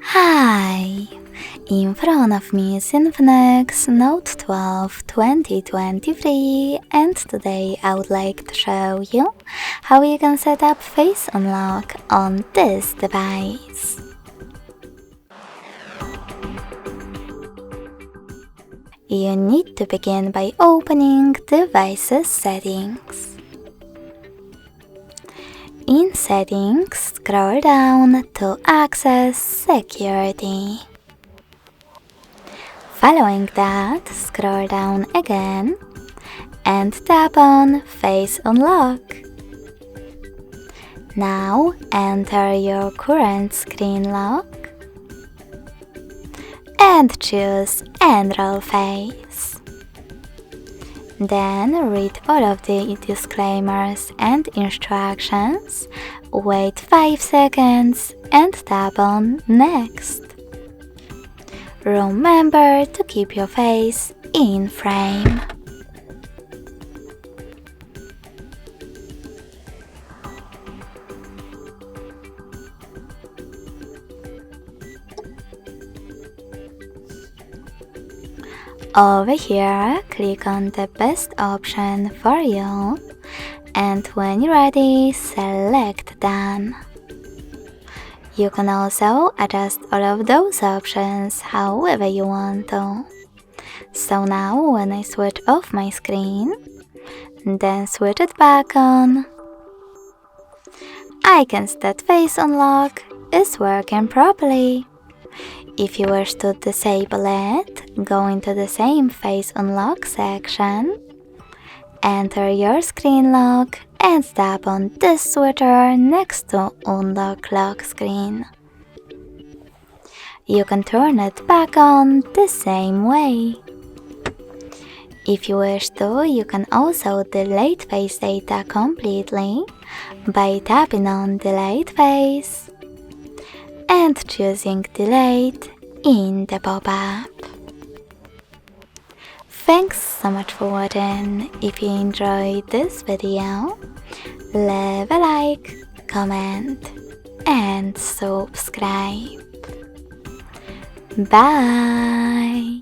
Hi! In front of me is Infinix Note 12 2023, and today I would like to show you how you can set up Face Unlock on this device. You need to begin by opening Devices Settings. In Settings, scroll down to access Security. Following that, scroll down again and tap on Face Unlock. Now enter your current screen lock and choose Enroll Face. Then read all of the disclaimers and instructions, wait 5 seconds and tap on Next. Remember to keep your face in frame. Over here, click on the best option for you, and when you're ready, select Done. You can also adjust all of those options however you want to. So now when I switch off my screen, then switch it back on, I can see that Face Unlock is working properly. If you wish to disable it, go into the same Face Unlock section, enter your screen lock and tap on this switcher next to Unlock Lock Screen. You can turn it back on the same way. If you wish to, you can also delete face data completely by tapping on Delete Face and choosing Delete in the pop-up. Thanks so much for watching. If you enjoyed this video, leave a like, comment and subscribe. Bye!